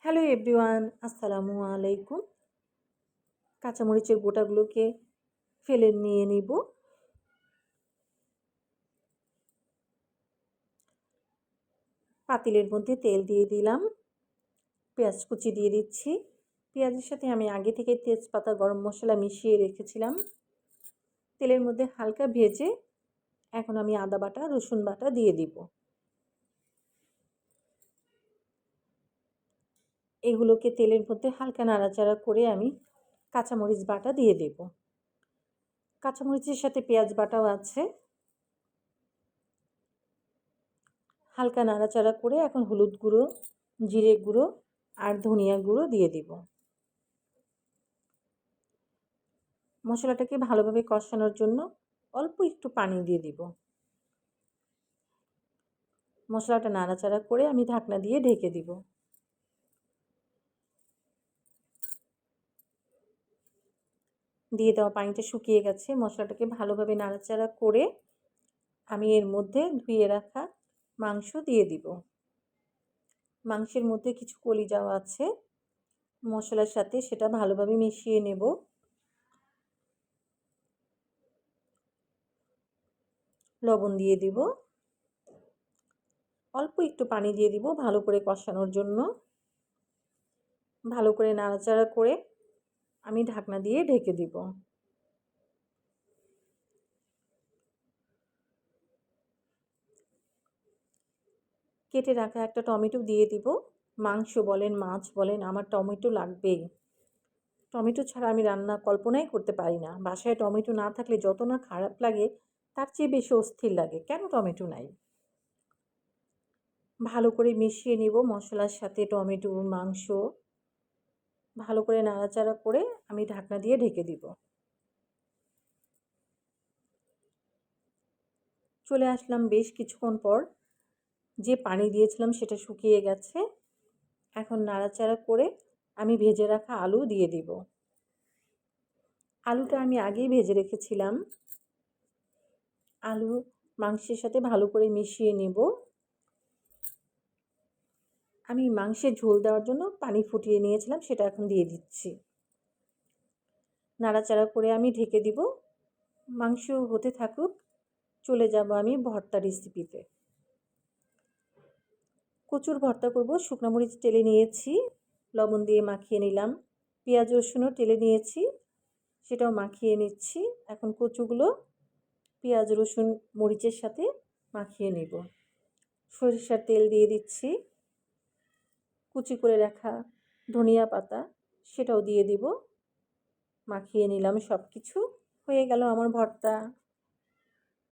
Hello everyone, আসসালামু আলাইকুম। কাঁচামরিচের গোটাগুলোকে ফেলে নিয়ে নিব। পাতিলের মধ্যে তেল দিয়ে দিলাম, পেঁয়াজ কুচি দিয়ে দিচ্ছি। পেঁয়াজের সাথে আমি আগে থেকে তেজপাতা, গরম মশলা মিশিয়ে রেখেছিলাম। তেলের মধ্যে হালকা ভেজে এখন আমি আদা বাটা, রসুন বাটা দিয়ে দিব। এগুলোকে তেলের মধ্যে হালকা নাড়াচাড়া করে আমি কাঁচামরিচ বাটা দিয়ে দেব। কাঁচামরিচের সাথে পেঁয়াজ বাটাও আছে। হালকা নাড়াচাড়া করে এখন হলুদ গুঁড়ো, জিরে গুঁড়ো আর ধনিয়া গুঁড়ো দিয়ে দিব। মশলাটাকে ভালোভাবে কষানোর জন্য অল্প একটু পানি দিয়ে দিব। মশলাটা নাড়াচাড়া করে আমি ঢাকনা দিয়ে ঢেকে দিব। দিয়ে দেওয়া পানিটা শুকিয়ে গেছে। মশলাটাকে ভালোভাবে নাড়াচাড়া করে আমি এর মধ্যে ধুয়ে রাখা মাংস দিয়ে দিব। মাংসের মধ্যে কিছু কলিজাও আছে, মশলার সাথে সেটা ভালোভাবে মিশিয়ে নেব। লবণ দিয়ে দিব, অল্প একটু পানি দিয়ে দিব ভালো করে কষানোর জন্য। ভালো করে নাড়াচাড়া করে আমি ঢাকনা দিয়ে ঢেকে দিব। কেটে রাখা একটা টমেটো দিয়ে দিব। মাংস বলেন, মাছ বলেন, আমার টমেটো লাগবেই। টমেটো ছাড়া আমি রান্না কল্পনাই করতে পারি না। বাসায় টমেটো না থাকলে যত না খারাপ লাগে, তার চেয়ে বেশি অস্থির লাগে কেন টমেটো নাই। ভালো করে মিশিয়ে নিব মশলার সাথে টমেটো, মাংস। ভালো করে নাড়াচাড়া করে আমি ঢাকনা দিয়ে ঢেকে দিব। চলে আসলাম বেশ কিছুক্ষণ পর। যে পানি দিয়েছিলাম সেটা শুকিয়ে গেছে। এখন নাড়াচাড়া করে আমি ভেজে রাখা আলু দিয়ে দিব। আলুটা আমি আগেই ভেজে রেখেছিলাম। আলু মাংসের সাথে ভালো করে মিশিয়ে নেব। আমি মাংসে ঝোল দেওয়ার জন্য পানি ফুটিয়ে নিয়েছিলাম, সেটা এখন দিয়ে দিচ্ছি। নাড়াচাড়া করে আমি ঢেকে দিব। মাংস হতে থাকুক, চলে যাব আমি ভর্তা রেসিপিতে। কচুর ভর্তা করব। শুকনো মরিচ টেলে নিয়েছি, লবণ দিয়ে মাখিয়ে নিলাম। পেঁয়াজ রসুনও টেলে নিয়েছি, সেটাও মাখিয়ে নিচ্ছি। এখন কচুগুলো পেঁয়াজ রসুন মরিচের সাথে মাখিয়ে নেব। সরিষার তেল দিয়ে দিচ্ছি। কুচি করে রাখা ধনিয়া পাতা সেটাও দিয়ে দিব। মাখিয়ে নিলাম সব কিছু। হয়ে গেল আমার ভর্তা।